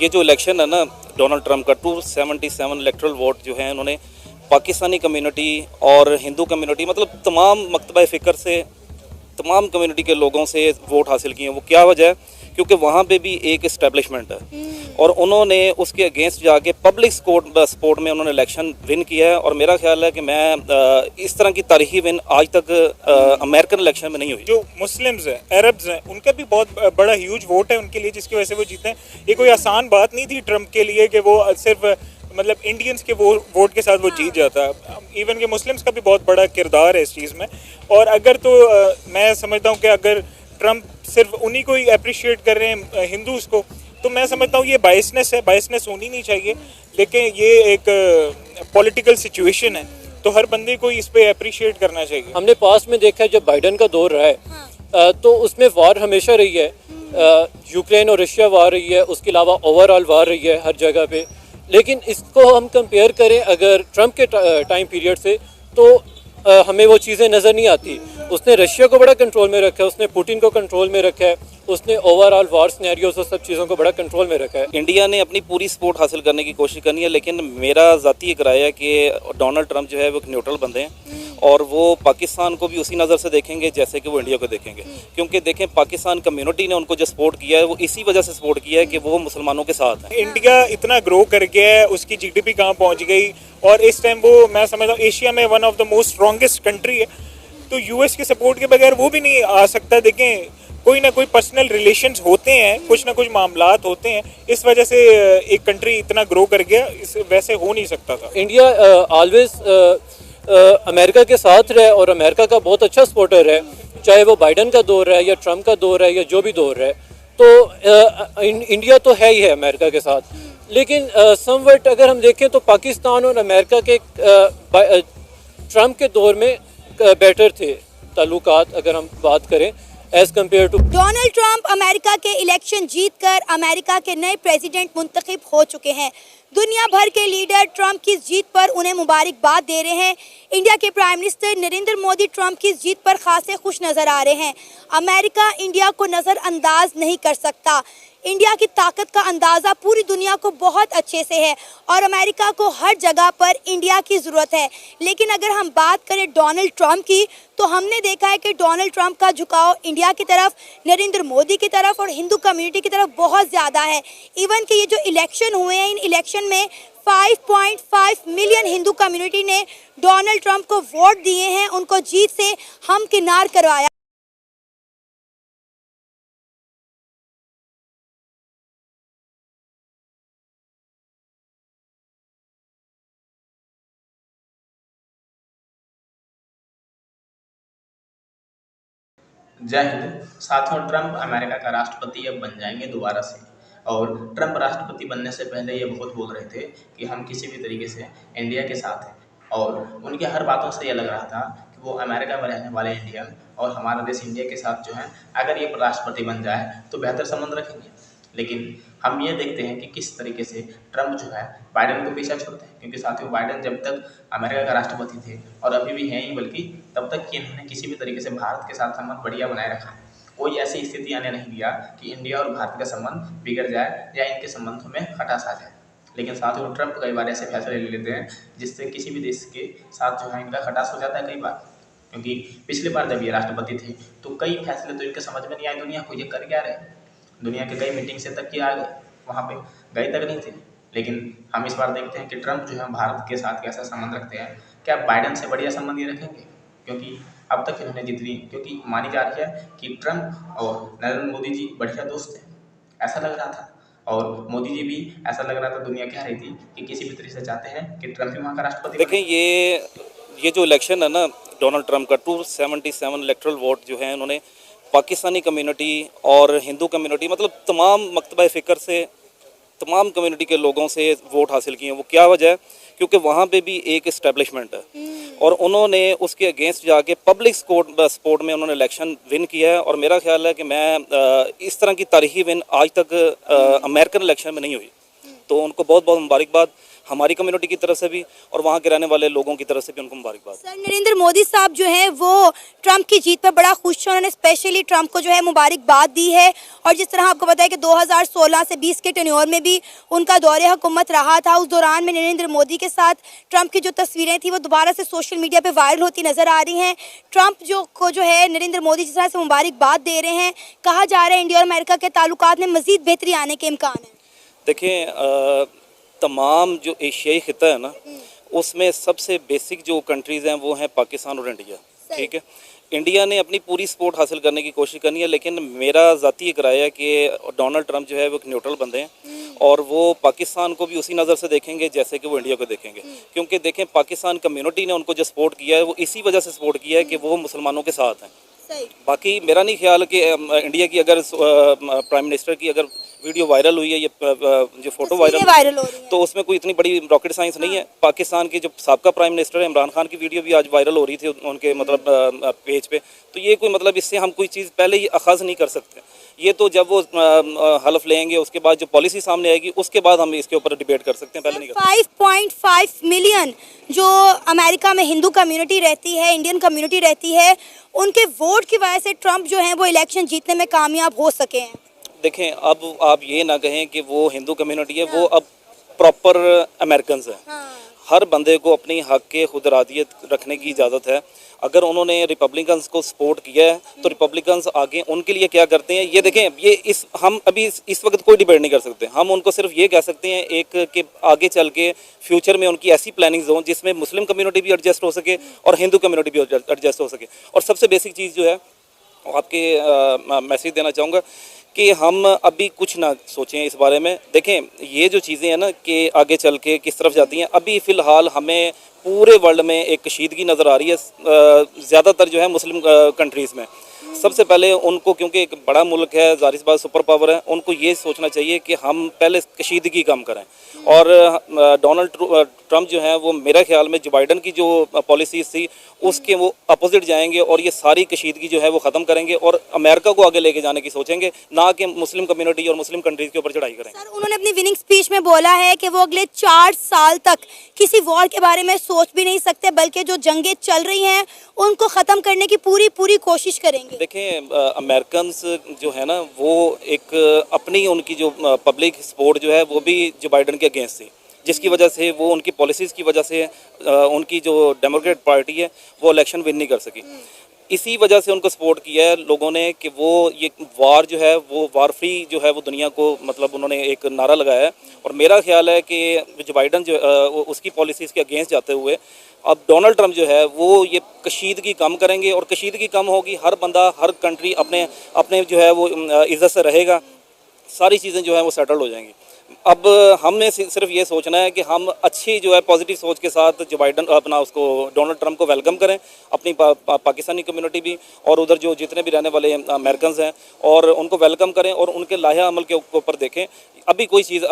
ये जो इलेक्शन है ना डोनाल्ड ट्रंप का 277 इलेक्टरल वोट जो है उन्होंने पाकिस्तानी कम्युनिटी और हिंदू कम्युनिटी मतलब तमाम मकतबा फ़िक्र से तमाम कम्युनिटी के लोगों से वोट हासिल किए हैं। वो क्या वजह है? क्योंकि वहाँ पे भी एक इस्टेब्लिशमेंट है और उन्होंने उसके अगेंस्ट जाके पब्लिक सपोर्ट में उन्होंने इलेक्शन विन किया है। और मेरा ख्याल है कि मैं इस तरह की तारीखी विन आज तक अमेरिकन इलेक्शन में नहीं हुई। जो मुस्लिम्स हैं, अरब्स हैं, उनका भी बहुत बड़ा ह्यूज वोट है उनके लिए, जिसकी वजह से वो जीते हैं। ये कोई आसान बात नहीं थी ट्रंप के लिए कि वो सिर्फ मतलब इंडियंस के वोट के साथ वो जीत जाता। इवन के मुस्लिम्स का भी बहुत बड़ा किरदार है इस चीज़ में। और अगर तो मैं समझता हूँ कि अगर ट्रंप सिर्फ उन्हीं को ही अप्रिशिएट कर रहे हैं हिंदूज़ को, तो मैं समझता हूँ ये बायसनेस है, बायसनेस होनी नहीं चाहिए। लेकिन ये एक पॉलिटिकल सिचुएशन है तो हर बंदे को इस पे अप्रिशिएट करना चाहिए। हमने पास्ट में देखा है जब बाइडन का दौर रहा है तो उसमें वार हमेशा रही है, यूक्रेन और रशिया वार रही है, उसके अलावा ओवरऑल वार रही है हर जगह पे। लेकिन इसको हम कंपेयर करें अगर ट्रंप के टाइम पीरियड से तो हमें वो चीज़ें नज़र नहीं आती। उसने रशिया को बड़ा कंट्रोल में रखा है, उसने पुतिन को कंट्रोल में रखा है, उसने ओवरऑल वार सिनेरियोज और सब चीज़ों को बड़ा कंट्रोल में रखा है। इंडिया ने अपनी पूरी सपोर्ट हासिल करने की कोशिश करनी है, लेकिन मेरा ज़ाती एक राय है कि डोनाल्ड ट्रंप जो है वो एक न्यूट्रल बंदे हैं और वो पाकिस्तान को भी उसी नज़र से देखेंगे जैसे कि वो इंडिया को देखेंगे। क्योंकि देखें पाकिस्तान कम्युनिटी ने उनको जो सपोर्ट किया है वो इसी वजह से सपोर्ट किया है कि वो मुसलमानों के साथ हैं। इंडिया इतना ग्रो कर गया है, उसकी जीडीपी कहाँ पहुँच गई और इस टाइम वो मैं समझता हूँ एशिया में one of the most strongest country है। तो यूएस के सपोर्ट के बगैर वो भी नहीं आ सकता। देखें कोई ना कोई पर्सनल रिलेशंस होते हैं, कुछ ना कुछ मामलात होते हैं, इस वजह से एक कंट्री इतना ग्रो कर गया, इस वैसे हो नहीं सकता था। इंडिया ऑलवेज अमेरिका के साथ रहे और अमेरिका का बहुत अच्छा सपोर्टर है, चाहे वो बाइडन का दौर है या ट्रंप का दौर है या जो भी दौर है। तो इंडिया तो है ही है अमेरिका के साथ। लेकिन समवट अगर हम देखें तो पाकिस्तान और अमेरिका के ट्रंप के दौर में बेटर थे ताल्लुकात, अगर हम बात करें as compare to. Donald Trump America के इलेक्शन जीतकर अमेरिका के नए प्रेसिडेंट मुंतखब हो चुके हैं। दुनिया भर के लीडर ट्रंप की जीत पर उन्हें मुबारकबाद दे रहे हैं। इंडिया के prime minister Narendra Modi Trump की जीत पर खासे खुश नज़र आ रहे हैं। अमेरिका इंडिया को नज़रअंदाज नहीं कर सकता। इंडिया की ताकत का अंदाज़ा पूरी दुनिया को बहुत अच्छे से है और अमेरिका को हर जगह पर इंडिया की ज़रूरत है। लेकिन अगर हम बात करें डोनाल्ड ट्रंप की, तो हमने देखा है कि डोनाल्ड ट्रंप का झुकाव इंडिया की तरफ, नरेंद्र मोदी की तरफ और हिंदू कम्युनिटी की तरफ बहुत ज़्यादा है। इवन कि ये जो इलेक्शन हुए हैं, इन इलेक्शन में 5.5 मिलियन हिंदू कम्युनिटी ने डोनाल्ड ट्रंप को वोट दिए हैं, उनको जीत से हमकिनार करवाया। जय हिंद साथियों। ट्रंप अमेरिका का राष्ट्रपति अब बन जाएंगे दोबारा से। और ट्रंप राष्ट्रपति बनने से पहले ये बहुत बोल रहे थे कि हम किसी भी तरीके से इंडिया के साथ हैं और उनके हर बातों से ये लग रहा था कि वो अमेरिका में रहने वाले इंडियन और हमारा देश इंडिया के साथ जो है अगर ये राष्ट्रपति बन जाए तो बेहतर संबंध रखेंगे। लेकिन हम ये देखते हैं कि किस तरीके से ट्रंप जो है बाइडन को पीछा छोड़ते हैं, क्योंकि साथियों बाइडन जब तक अमेरिका का राष्ट्रपति थे और अभी भी हैं ही, बल्कि तब तक कि इन्होंने किसी भी तरीके से भारत के साथ संबंध बढ़िया बनाए रखा है। कोई ऐसी स्थिति आने नहीं दिया कि इंडिया और भारत का संबंध बिगड़ जाए या इनके संबंधों में खटास आ जाए। लेकिन साथियों ट्रंप कई बार ऐसे फैसले ले लेते हैं जिससे किसी भी देश के साथ जो है इनका खटास हो जाता है कई बार। क्योंकि पिछली बार जब ये राष्ट्रपति थे तो कई फैसले तो इनके समझ में नहीं आए दुनिया को, ये कर क्या रहे। दुनिया के कई मीटिंग से तक कि आ गए, वहाँ पे गए तक नहीं थे। लेकिन हम इस बार देखते हैं कि ट्रंप जो है भारत के साथ कैसा संबंध रखते हैं। क्या बाइडन से बढ़िया संबंध ये रखेंगे? क्योंकि अब तक इन्होंने जितनी, क्योंकि मानी जा रही है कि ट्रंप और नरेंद्र मोदी जी बढ़िया दोस्त हैं, ऐसा लग रहा था। और मोदी जी भी ऐसा लग रहा था, दुनिया कह रही थी कि किसी भी तरीके से चाहते हैं कि ट्रंप ही वहाँ का राष्ट्रपति। देखें ये जो इलेक्शन है ना डोनाल्ड ट्रंप का 277 इलेक्टरल वोट जो है उन्होंने पाकिस्तानी कम्युनिटी और हिंदू कम्युनिटी मतलब तमाम मकतबा फ़िक्र से तमाम कम्युनिटी के लोगों से वोट हासिल किए हैं। वो क्या वजह है? क्योंकि वहाँ पे भी एक इस्टेब्लिशमेंट है और उन्होंने उसके अगेंस्ट जाके पब्लिक सपोर्ट में उन्होंने इलेक्शन विन किया है। और मेरा ख्याल है कि मैं इस तरह की तारीखी विन आज तक अमेरिकन इलेक्शन में नहीं हुई। तो उनको बहुत बहुत मुबारकबाद हमारी कम्युनिटी की तरफ से भी और वहाँ के रहने वाले लोगों की तरफ से भी उनको मुबारकबाद। सर नरेंद्र मोदी साहब जो हैं वो ट्रंप की जीत पर बड़ा खुश हैं, उन्होंने स्पेशली ट्रंप को जो है मुबारकबाद दी है। और जिस तरह आपको पता है कि 2016 से 20 के टेन्योर में भी उनका दौरे हुकूमत रहा था, उस दौरान में नरेंद्र मोदी के साथ ट्रंप की जो तस्वीरें थी वो दोबारा से सोशल मीडिया पर वायरल होती नजर आ रही हैं। ट्रंप जो है नरेंद्र मोदी जिस तरह से मुबारकबाद दे रहे हैं, कहा जा रहा है इंडिया और अमेरिका के ताल्लुकात में मजीद बेहतरी आने के इम्कान है। देखिए तमाम जो एशियाई खिता है ना, उसमें सबसे बेसिक जो कंट्रीज़ हैं वो हैं पाकिस्तान और इंडिया। ठीक है, इंडिया ने अपनी पूरी सपोर्ट हासिल करने की कोशिश करनी है, लेकिन मेरा ज़ाती एक राय है कि डोनाल्ड ट्रंप जो है वो एक न्यूट्रल बंदे हैं और वो पाकिस्तान को भी उसी नज़र से देखेंगे जैसे कि वो इंडिया को देखेंगे। क्योंकि देखें, पाकिस्तान कम्युनिटी ने उनको जो सपोर्ट किया है वो इसी वजह से सपोर्ट किया है कि वो मुसलमानों के साथ हैं। बाकी मेरा नहीं ख्याल कि इंडिया की अगर प्राइम मिनिस्टर की अगर वीडियो वायरल हुई है, ये जो फोटो वायरल हो रही है, तो उसमें कोई इतनी बड़ी रॉकेट साइंस नहीं है। पाकिस्तान के जो साबका प्राइम मिनिस्टर है इमरान खान की वीडियो भी आज वायरल हो रही थी उनके मतलब पेज पे, तो ये कोई मतलब इससे हम कोई चीज़ पहले ही अखाज़ नहीं कर सकते। ये तो जब वो हलफ लेंगे उसके बाद जो पॉलिसी सामने आएगी उसके बाद हम इसके ऊपर डिबेट कर सकते हैं, पहले नहीं कर सकते। 5.5 मिलियन जो अमेरिका में हिंदू कम्युनिटी रहती है, इंडियन कम्युनिटी रहती है, उनके वोट की वजह से ट्रंप जो हैं वो इलेक्शन जीतने में कामयाब हो सके हैं। देखें, अब आप ये ना कहें कि वो हिंदू कम्युनिटी है, वो अब प्रॉपर अमेरिकन है। हर बंदे को अपनी हक के खुदरादियत रखने की इजाज़त है। अगर उन्होंने रिपब्लिकन्स को सपोर्ट किया है तो रिपब्लिकन्स आगे उनके लिए क्या करते हैं ये देखें। ये हम अभी इस वक्त कोई डिबेट नहीं कर सकते। हम उनको सिर्फ ये कह सकते हैं एक कि आगे चल के फ्यूचर में उनकी ऐसी प्लानिंग्स हों जिसमें मुस्लिम कम्युनिटी भी एडजस्ट हो सके और हिंदू कम्युनिटी भी एडजस्ट हो सके। और सबसे बेसिक चीज़ जो है आपके मैसेज देना चाहूँगा कि हम अभी कुछ ना सोचें इस बारे में। देखें, ये जो चीज़ें हैं ना कि आगे चल के किस तरफ जाती हैं, अभी फ़िलहाल हमें पूरे वर्ल्ड में एक कशीदगी नज़र आ रही है, ज़्यादातर जो है मुस्लिम कंट्रीज़ में। सबसे पहले उनको, क्योंकि एक बड़ा मुल्क है, ज़ाहिर बात सुपर पावर है, उनको ये सोचना चाहिए कि हम पहले कशीदगी कम करें। और डोनाल्ड ट्रंप जो है वो मेरे ख्याल में जो बाइडन की जो पॉलिसीज़ थी उसके वो अपोजिट जाएंगे और ये सारी कशीदगी जो है वो ख़त्म करेंगे और अमेरिका को आगे लेके जाने की सोचेंगे, ना कि मुस्लिम कम्युनिटी और मुस्लिम कंट्रीज़ के ऊपर चढ़ाई करेंगे। सर, उन्होंने अपनी विनिंग स्पीच में बोला है कि वो अगले 4 साल तक किसी वॉर के बारे में सोच भी नहीं सकते, बल्कि जो जंगें चल रही हैं उनको ख़त्म करने की पूरी कोशिश करेंगे। देखें, अमेरिकन जो है ना वो एक अपनी उनकी जो पब्लिक सपोर्ट जो है वो भी जो बाइडन के अगेंस्ट थी, जिसकी वजह से वो उनकी पॉलिसीज़ की वजह से उनकी जो डेमोक्रेट पार्टी है वो इलेक्शन विन नहीं कर सकी। इसी वजह से उनको सपोर्ट किया है लोगों ने कि वो ये वार जो है वो वार फ्री जो है वो दुनिया को मतलब उन्होंने एक नारा लगाया है। और मेरा ख्याल है कि जो बाइडन जो उसकी पॉलिसीज़ के अगेंस्ट जाते हुए अब डोनाल्ड ट्रंप जो है वो ये कशीदगी कम करेंगे और कशीदगी कम होगी, हर बंदा हर कंट्री अपने अपने जो है वो इज़्ज़त से रहेगा, सारी चीज़ें जो है वो सेटल हो जाएंगी। अब हमने सिर्फ ये सोचना है कि हम अच्छी जो है पॉजिटिव सोच के साथ जो बाइडन अपना उसको डोनाल्ड ट्रंप को वेलकम करें, अपनी पाकिस्तानी कम्युनिटी भी और उधर जो जितने भी रहने वाले अमेरिकन हैं और उनको वेलकम करें और उनके लाहे अमल के ऊपर देखें। अभी कोई चीज़